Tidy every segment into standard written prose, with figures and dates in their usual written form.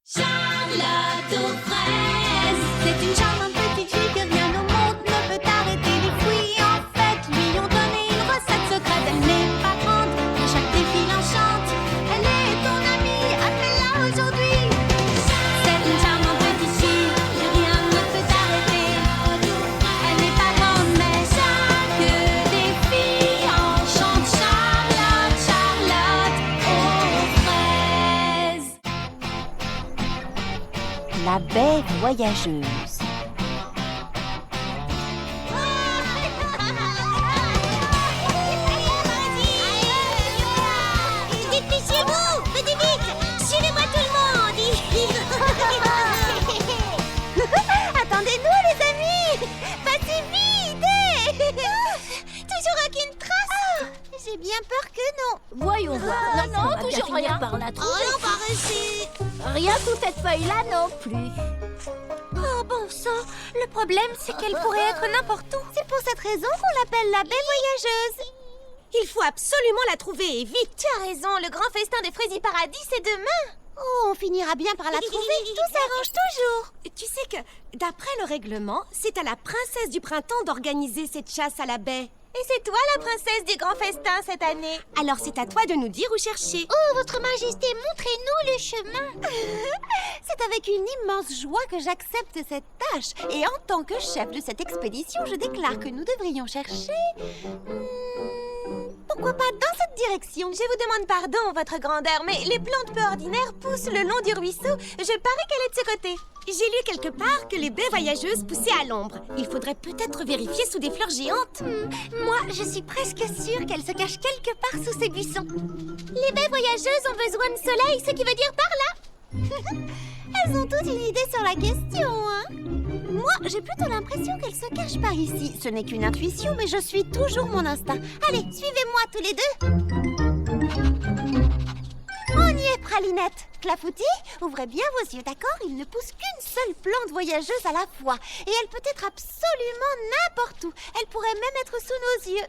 Charlotte aux fraises. C'est une charmante petite fille que rien au monde ne peut arrêter. Les fruits en fait lui ont donné une recette secrète. Elle n'est pas grande, mais chaque défi l'enchante. Elle est ton amie, appelle-la aujourd'hui. C'est une charmante petite fille que rien ne peut arrêter. Elle n'est pas grande, mais chaque défi enchante. Charlotte, Charlotte aux fraises. La baie voyageuse. Dépêchez-vous, venez vite. Suivez-moi tout le monde. Attendez-nous, les amis. Passez vite. Toujours aucune trace. J'ai bien peur que non. Voyons voir. Non, toujours rien. Par la trouver. Oh, par ici. Rien sous cette feuille-là non plus. Oh bon sang, le problème c'est qu'elle pourrait être n'importe où. C'est pour cette raison qu'on l'appelle la baie voyageuse. Il faut absolument la trouver et vite. Tu as raison, le grand festin des Fraisies Paradis, c'est demain. Oh, on finira bien par la trouver. Tout s'arrange toujours. Tu sais que, d'après le règlement, c'est à la princesse du printemps d'organiser cette chasse à la baie. Et c'est toi la princesse du grand festin cette année. Alors c'est à toi de nous dire où chercher. Oh, votre majesté, montrez-nous le chemin. C'est avec une immense joie que j'accepte cette tâche. Et en tant que chef de cette expédition, je déclare que nous devrions chercher... pourquoi pas dans cette direction? Je vous demande pardon, votre grandeur, mais les plantes peu ordinaires poussent le long du ruisseau. Je parie qu'elle est de ce côté. J'ai lu quelque part que les baies voyageuses poussaient à l'ombre. Il faudrait peut-être vérifier sous des fleurs géantes. Moi, je suis presque sûre qu'elle se cache quelque part sous ces buissons. Les baies voyageuses ont besoin de soleil, ce qui veut dire par là. Elles ont toutes une idée sur la question, hein? Moi, j'ai plutôt l'impression qu'elles se cachent par ici. Ce n'est qu'une intuition, mais je suis toujours mon instinct. Allez, suivez-moi tous les deux. On y est, Pralinette. Clafoutis, ouvrez bien vos yeux, d'accord? Il ne pousse qu'une seule plante voyageuse à la fois. Et elle peut être absolument n'importe où. Elle pourrait même être sous nos yeux.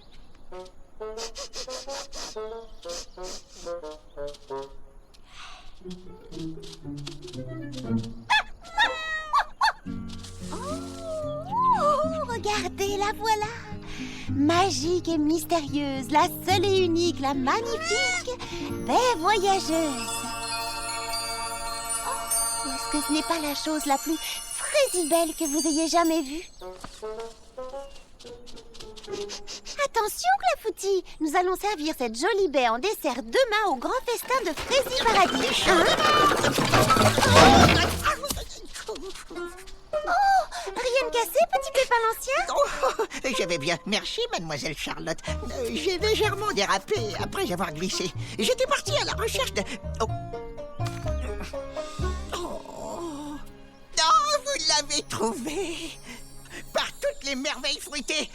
Oh, regardez, la voilà. Magique et mystérieuse, la seule et unique, la magnifique baie voyageuse. Oh, est-ce que ce n'est pas la chose la plus fraisibelle que vous ayez jamais vue? Attention, Clafoutis, nous allons servir cette jolie baie en dessert demain au grand festin de Fraisies Paradis. Hein? Oh, rien de cassé, petit pépin l'ancien? Oh, je vais bien, merci, mademoiselle Charlotte. J'ai légèrement dérapé après avoir glissé. J'étais parti à la recherche de... Oh. Oh, vous l'avez trouvée. Par toutes les merveilles fruitées.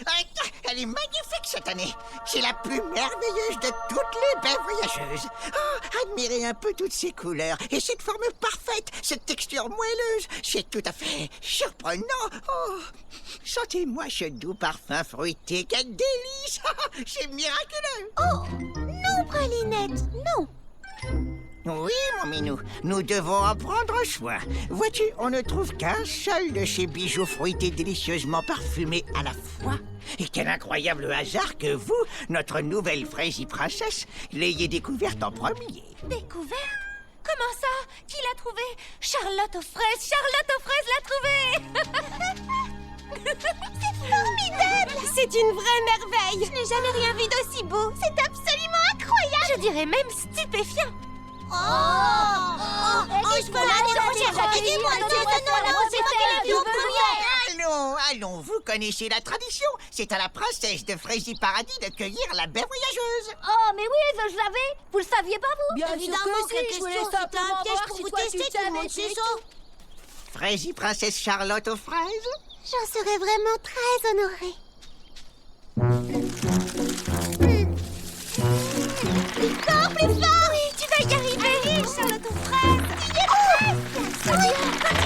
Elle est magnifique cette année. C'est la plus merveilleuse de toutes les baies voyageuses. Oh, admirez un peu toutes ces couleurs et cette forme parfaite, cette texture moelleuse. C'est tout à fait surprenant. Oh, sentez-moi ce doux parfum fruité. Quel délice. C'est miraculeux. Oh, non, Pralinette, non. Oui, mon minou, nous devons en prendre soin. Vois-tu, on ne trouve qu'un seul de ces bijoux fruités délicieusement parfumés à la fois. Et quel incroyable hasard que vous, notre nouvelle Fraisie princesse, l'ayez découverte en premier. Découverte? Comment ça? Qui l'a trouvée? Charlotte aux fraises! Charlotte aux fraises l'a trouvée! C'est formidable! C'est une vraie merveille. Je n'ai jamais rien vu d'aussi beau. C'est absolument incroyable. Je dirais même stupéfiant! Je veux l'année prochaine. Aidez-moi, Allons, vous connaissez la tradition. C'est à la princesse de Fraisies Paradis de cueillir la baie voyageuse. Oh, mais oui, je le savais. Vous le saviez pas, vous? Bien évidemment, quelle question, c'était un piège pour vous tester, tout le monde sait ça. Fraisie princesse Charlotte aux fraises. J'en serais vraiment très honorée. Plus fort, plus fort. Oui, tu vas y arriver! Allez, Charlotte aux fraises. Tu y es presque.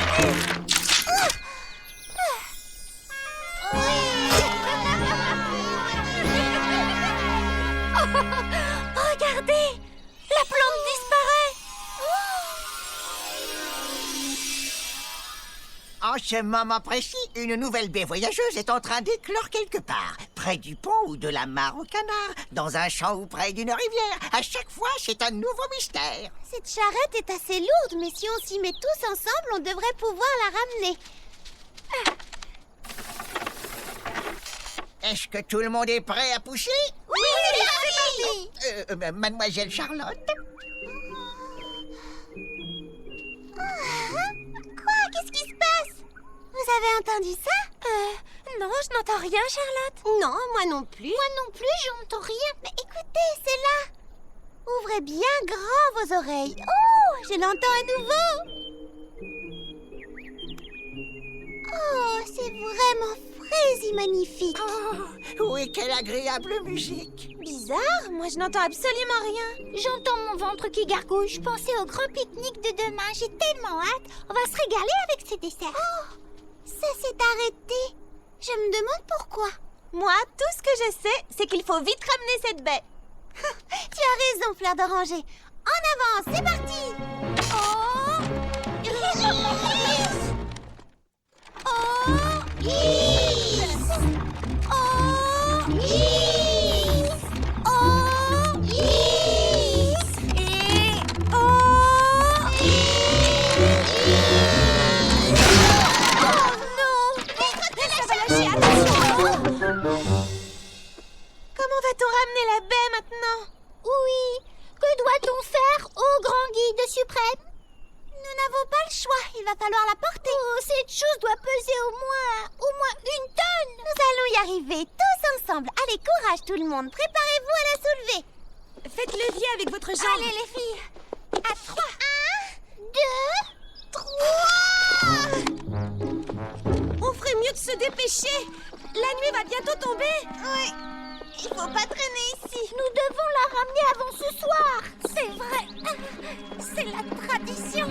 Regardez! La plante disparaît! En ce moment précis, une nouvelle baie voyageuse est en train d'éclore quelque part, près du pont ou de la mare au canard, dans un champ ou près d'une rivière. À chaque fois, c'est un nouveau mystère. Cette charrette est assez lourde, mais si on s'y met tous ensemble, on devrait pouvoir la ramener. Est-ce que tout le monde est prêt à pousser? Oui, c'est parti. Mademoiselle Charlotte? Quoi? Qu'est-ce qui se passe? Vous avez entendu ça? Non, je n'entends rien, Charlotte. Non, moi non plus. Moi non plus, j'entends rien. Mais écoutez, c'est là. Ouvrez bien grand vos oreilles. Oh, je l'entends à nouveau. Oh, c'est vraiment frais et magnifique. Oh, oui, quelle agréable musique. Bizarre, moi je n'entends absolument rien. J'entends mon ventre qui gargouille. Je pensais au grand pique-nique de demain. J'ai tellement hâte. On va se régaler avec ces desserts. Oh, ça s'est arrêté. Je me demande pourquoi. Moi, tout ce que je sais, c'est qu'il faut vite ramener cette baie. Tu as raison, Fleur d'Oranger. En avant, c'est parti. Oh, oh, yes. Oh, yes. Oh, yes. Et oh, oh non. Ça va lâcher, attention. Comment va-t-on ramener la baie maintenant? Oui. Que doit-on faire au grand guide suprême? Nous n'avons pas le choix. Il va falloir la porter. Oh, cette chose doit peser au moins 1 tonne. Nous allons y arriver tous ensemble. Allez, courage tout le monde. Préparez-vous à la soulever. Faites levier avec votre jambe. Allez les filles. À 3. 1, 2, 3. On ferait mieux de se dépêcher. La nuit va bientôt tomber. Oui. Il faut pas traîner ici. Nous devons la ramener avant ce soir. C'est vrai. C'est la tradition.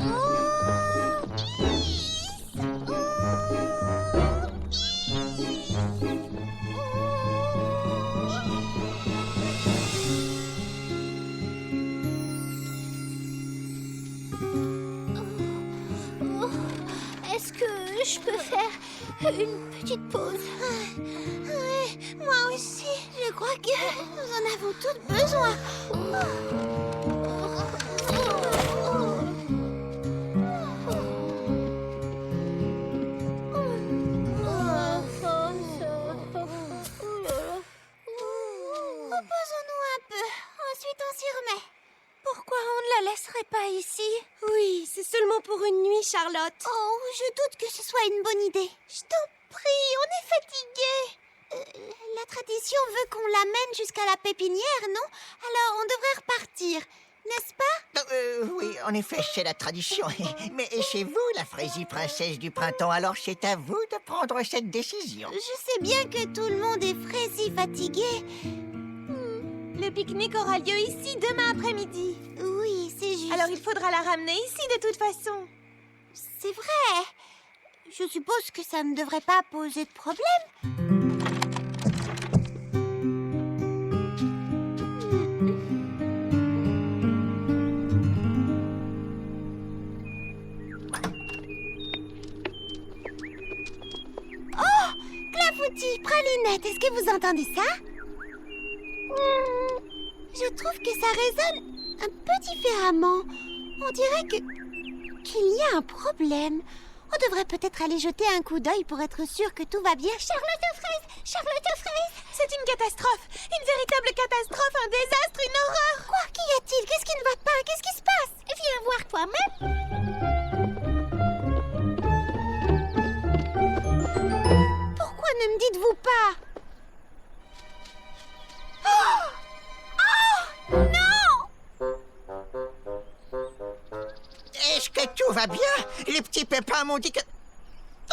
Est-ce que je peux faire une petite pause? Oui, moi aussi. Je crois que nous en avons toutes besoin. Reposons-nous un peu. Ensuite, on s'y remet. Pourquoi on ne la laisserait pas ici? Oui, c'est seulement pour une nuit, Charlotte. Oh, je doute que ce soit une bonne idée. Je t'en prie, on est fatigués. La tradition veut qu'on l'amène jusqu'à la pépinière, non? Alors, on devrait repartir, n'est-ce pas? Oui, en effet, c'est la tradition. Mais chez vous, la Frésie princesse du printemps, alors c'est à vous de prendre cette décision. Je sais bien que tout le monde est frais si fatigué. Le pique-nique aura lieu ici demain après-midi. Oui, c'est juste. Alors il faudra la ramener ici de toute façon. C'est vrai. Je suppose que ça ne devrait pas poser de problème. Oh, Clafoutis, Pralinette, est-ce que vous entendez ça? Je trouve que ça résonne un peu différemment. On dirait qu'il y a un problème. On devrait peut-être aller jeter un coup d'œil pour être sûr que tout va bien. Charlotte Fraise! Charlotte Fraise! C'est une catastrophe. Une véritable catastrophe, un désastre, une horreur. Quoi? Qu'y a-t-il? Qu'est-ce qui ne va pas? Qu'est-ce qui se passe? Viens voir toi-même. Pourquoi ne me dites-vous pas? Oh! Oh! Non! Est-ce que tout va bien? Les petits pépins m'ont dit que...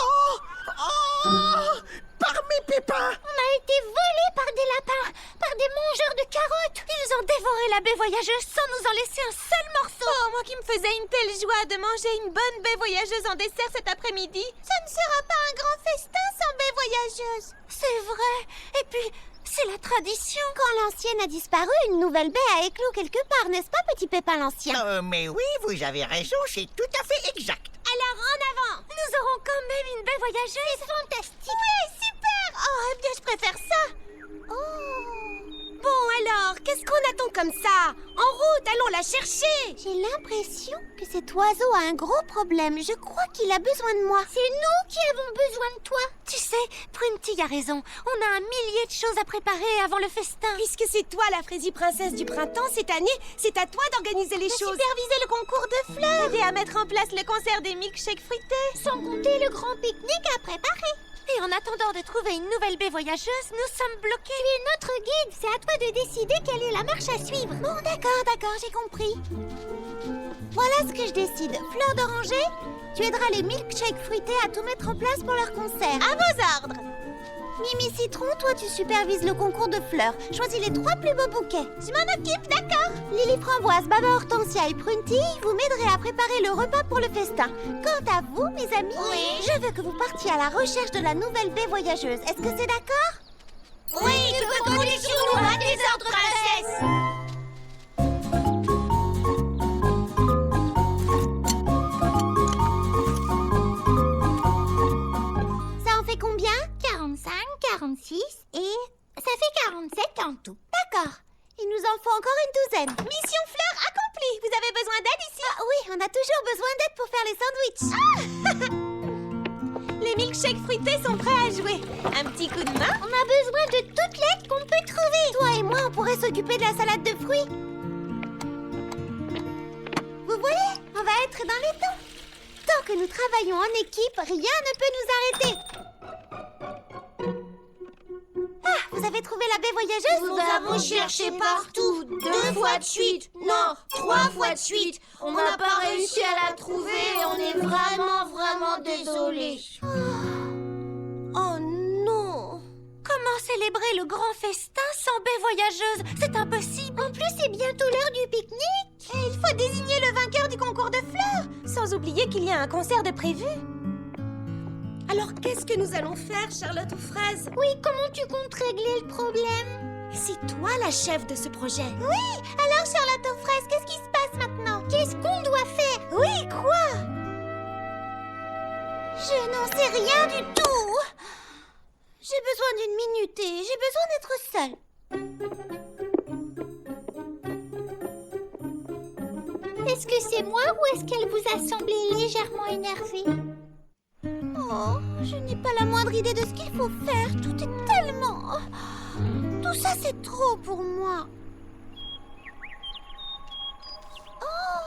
Oh! Oh! Par mes pépins! On a été volés par des lapins, par des mangeurs de carottes. Ils ont dévoré la baie voyageuse sans nous en laisser un seul morceau. Oh, moi qui me faisais une telle joie de manger une bonne baie voyageuse en dessert cet après-midi. Ça ne sera pas un grand festin sans baie voyageuse. C'est vrai. Et puis, c'est la tradition. Quand l'ancienne a disparu, une nouvelle baie a éclos quelque part, n'est-ce pas, petit pépin l'ancien? Mais oui, vous avez raison, c'est tout à fait exact. Alors, en avant! Nous Nous aurons quand même une baie voyageuse. C'est fantastique. Oui, super. Oh, eh bien, je préfère ça. Oh, Bon alors, qu'est-ce qu'on attend comme ça? En route, allons la chercher. j'ai l'impression que cet oiseau a un gros problème. Je crois qu'il a besoin de moi. C'est nous qui avons besoin de toi. Tu sais, Prunty a raison. On a un millier de choses à préparer avant le festin. Puisque c'est toi la Frésie princesse du printemps cette année, c'est à toi d'organiser les choses. Superviser le concours de fleurs. Aider à mettre en place le concert des milkshakes fruités. Sans compter le grand pique-nique à préparer. Et en attendant de trouver une nouvelle baie voyageuse, nous sommes bloqués. Tu es notre guide. C'est à toi de décider quelle est la marche à suivre. Bon, d'accord, j'ai compris. Voilà ce que je décide. Fleur d'oranger, tu aideras les milkshakes fruités à tout mettre en place pour leur concert. À vos ordres. Mimi Citron, toi tu supervises le concours de fleurs. Choisis les 3 plus beaux bouquets. Je m'en occupe, d'accord. Lily Framboise, Baba Hortensia et Prunty, vous m'aiderez à préparer le repas pour le festin. Quant à vous, mes amis, je veux que vous partiez à la recherche de la nouvelle baie voyageuse. Est-ce que c'est d'accord? Oui, toutes vos conditions nous à tes ordres, princesse. Ça en fait combien? 45, 46 et ça fait 47 en tout. D'accord. Il nous en faut encore une douzaine. Mission fleur accomplie. Vous avez besoin d'aide ici? Ah oui, on a toujours besoin d'aide pour faire les sandwichs. Les milkshakes fruités sont prêts à jouer. Un petit coup de main. On a besoin de toute l'aide qu'on peut trouver. Toi et moi, on pourrait s'occuper de la salade de fruits. Vous voyez, on va être dans les temps. Tant que nous travaillons en équipe, rien ne peut nous arrêter. Ah, vous avez trouvé la baie voyageuse? Nous avons cherché partout, 2 fois de suite, non, 3 fois de suite. On n'a pas réussi à la trouver et on est vraiment désolés. Oh non! Comment célébrer le grand festin sans baie voyageuse? C'est impossible. En plus, c'est bientôt l'heure du pique-nique. Et il faut désigner le vainqueur du concours de fleurs. Sans oublier qu'il y a un concert de prévu. Alors qu'est-ce que nous allons faire, Charlotte aux fraises? Oui, comment tu comptes régler le problème? C'est toi la chef de ce projet. Oui, alors Charlotte aux fraises, qu'est-ce qui se passe maintenant? Qu'est-ce qu'on doit faire? Oui, quoi? Je n'en sais rien du tout. J'ai besoin d'une minute et j'ai besoin d'être seule. Est-ce que c'est moi ou est-ce qu'elle vous a semblé légèrement énervée? Oh, je n'ai pas la moindre idée de ce qu'il faut faire. Tout est tellement... Tout ça, c'est trop pour moi. Oh,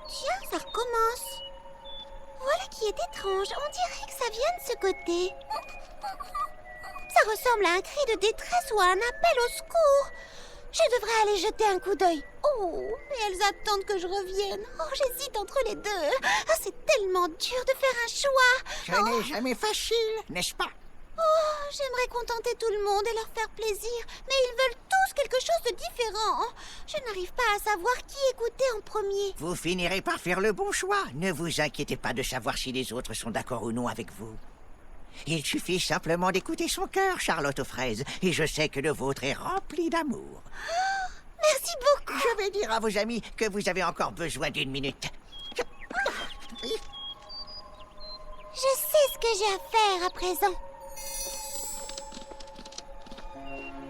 tiens, ça recommence. Voilà qui est étrange. On dirait que ça vient de ce côté. Ça ressemble à un cri de détresse ou à un appel au secours. Je devrais aller jeter un coup d'œil. Oh, mais elles attendent que je revienne. Oh, j'hésite entre les deux. Ah, c'est tellement dur de faire un choix. Ce n'est jamais facile, n'est-ce pas? Oh, j'aimerais contenter tout le monde et leur faire plaisir, mais ils veulent tous quelque chose de différent. Je n'arrive pas à savoir qui écouter en premier. Vous finirez par faire le bon choix. Ne vous inquiétez pas de savoir si les autres sont d'accord ou non avec vous. Il suffit simplement d'écouter son cœur, Charlotte aux fraises, et je sais que le vôtre est rempli d'amour. Merci beaucoup. Je vais dire à vos amis que vous avez encore besoin d'une minute. Je sais ce que j'ai à faire à présent.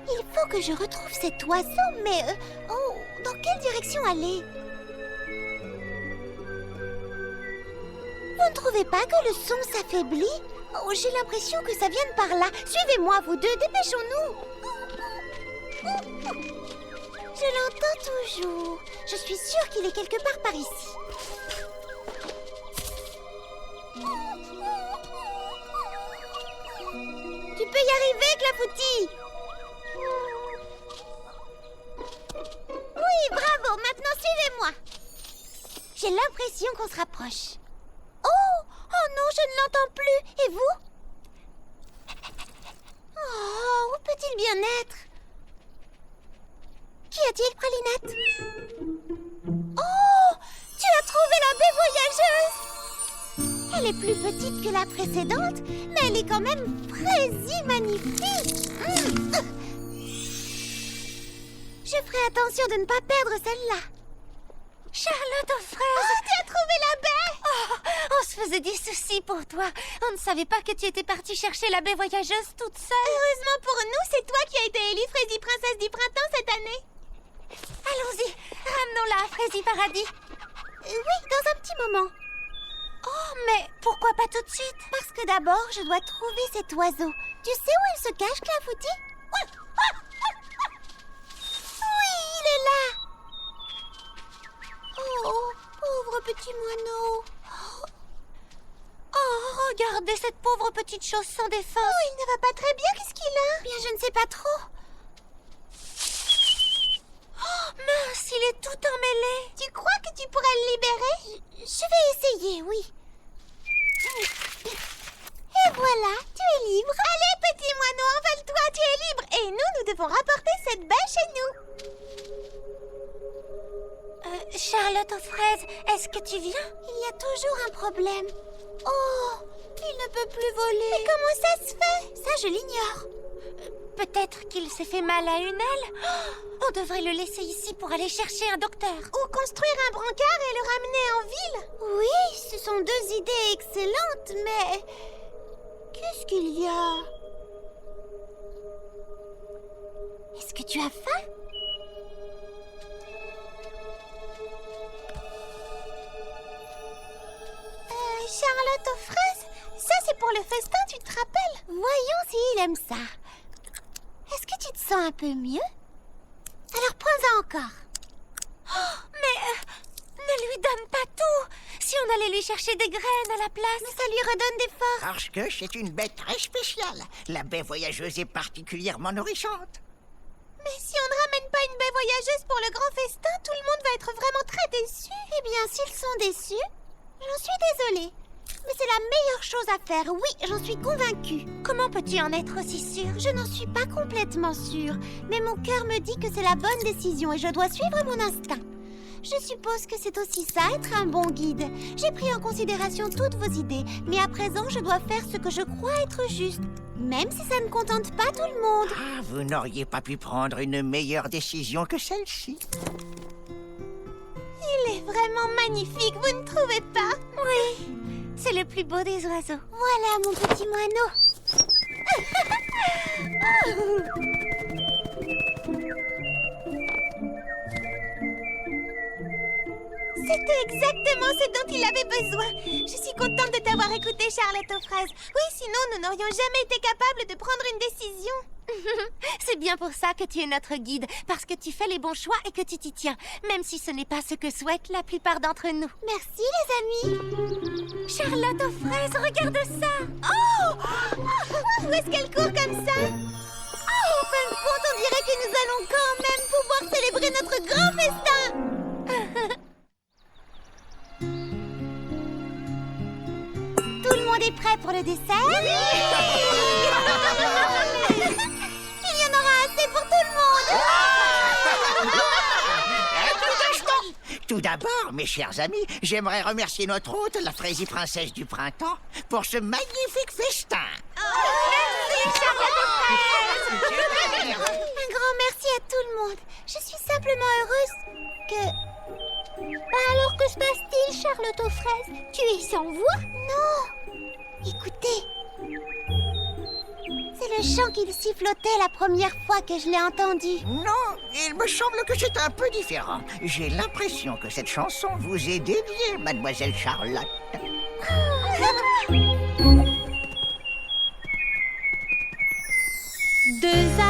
Il faut que je retrouve cet oiseau, mais... oh, dans quelle direction aller? Vous ne trouvez pas que le son s'affaiblit? Oh, j'ai l'impression que ça vienne par là. Suivez-moi, vous deux, dépêchons-nous. Je l'entends toujours. Je suis sûre qu'il est quelque part par ici. Tu peux y arriver, Clafoutis. Oui, bravo. Maintenant, suivez-moi. J'ai l'impression qu'on se rapproche. Oh non, je ne l'entends plus. Et vous? Oh, où peut-il bien être? Qu'y a-t-il, Pralinette? Oh, tu as trouvé la baie voyageuse! Elle est plus petite que la précédente, mais elle est quand même très magnifique. Je ferai attention de ne pas perdre celle-là. Charlotte aux fraises! Oh, tu as trouvé la baie! Oh, on se faisait des soucis pour toi. On ne savait pas que tu étais partie chercher la baie voyageuse toute seule. Heureusement pour nous, c'est toi qui as été élue Frésie Princesse du Printemps cette année. Allons-y, ramenons-la à Frésie Paradis. Oui, dans un petit moment. Oh, mais pourquoi pas tout de suite? Parce que d'abord, je dois trouver cet oiseau. Tu sais où il se cache, Clafoutis? Oui, il est là. Oh, pauvre petit moineau. Oh, regardez cette pauvre petite chose sans défense. Oh, il ne va pas très bien, qu'est-ce qu'il a? Bien, je ne sais pas trop. Oh, mince, il est tout emmêlé. Tu crois que tu pourrais le libérer? Je vais essayer, oui. Et voilà, tu es libre. Allez, petit moineau, envole-toi, tu es libre. Et nous devons rapporter cette baie chez nous. Charlotte aux fraises, est-ce que tu viens? Il y a toujours un problème. Oh, il ne peut plus voler. Mais comment ça se fait? Ça, je l'ignore. Peut-être qu'il s'est fait mal à une aile. Oh, on devrait le laisser ici pour aller chercher un docteur. Ou construire un brancard et le ramener en ville? Oui, ce sont deux idées excellentes, mais... Qu'est-ce qu'il y a? Est-ce que tu as faim? Charlotte aux fraises? Ça, c'est pour le festin, tu te rappelles? Voyons s'il aime ça. Est-ce que tu te sens un peu mieux? Alors prends-en encore. Oh, mais ne lui donne pas tout. Si on allait lui chercher des graines à la place, mais ça lui redonne des forces. Parce que c'est une bête très spéciale. La baie voyageuse est particulièrement nourrissante. Mais si on ne ramène pas une baie voyageuse pour le grand festin, tout le monde va être vraiment très déçu. Eh bien, s'ils sont déçus, j'en suis désolée. Mais c'est la meilleure chose à faire, oui, j'en suis convaincue. Comment peux-tu en être aussi sûre? Je n'en suis pas complètement sûre, mais mon cœur me dit que c'est la bonne décision et je dois suivre mon instinct. Je suppose que c'est aussi ça, être un bon guide. J'ai pris en considération toutes vos idées, mais à présent, je dois faire ce que je crois être juste, même si ça ne contente pas tout le monde. Ah, vous n'auriez pas pu prendre une meilleure décision que celle-ci. Il est vraiment magnifique, vous ne trouvez pas? Oui, c'est le plus beau des oiseaux. Voilà mon petit moineau. C'était exactement ce dont il avait besoin. Je suis contente de t'avoir écouté, Charlotte aux fraises. Oui, sinon nous n'aurions jamais été capables de prendre une décision. C'est bien pour ça que tu es notre guide, parce que tu fais les bons choix et que tu t'y tiens, même si ce n'est pas ce que souhaitent la plupart d'entre nous. Merci les amis. Charlotte aux fraises, regarde ça. Oh! Où est-ce qu'elle court comme ça? Oh, en fin de compte, on dirait que nous allons quand même pouvoir célébrer notre grand festin. Tout le monde est prêt pour le dessert? Il y en aura assez pour tout le monde. Un petit instant. Tout d'abord, mes chers amis, j'aimerais remercier notre hôte, la Frésie Princesse du Printemps, pour ce magnifique festin. Merci, Charlotte. Un grand merci à tout le monde. Je suis simplement heureuse que... Alors que se passe-t-il, Charlotte aux fraises? Tu es sans voix? Non. Écoutez. C'est le chant qu'il sifflotait la première fois que je l'ai entendu. Non, il me semble que c'est un peu différent. J'ai l'impression que cette chanson vous est dédiée, mademoiselle Charlotte. Deux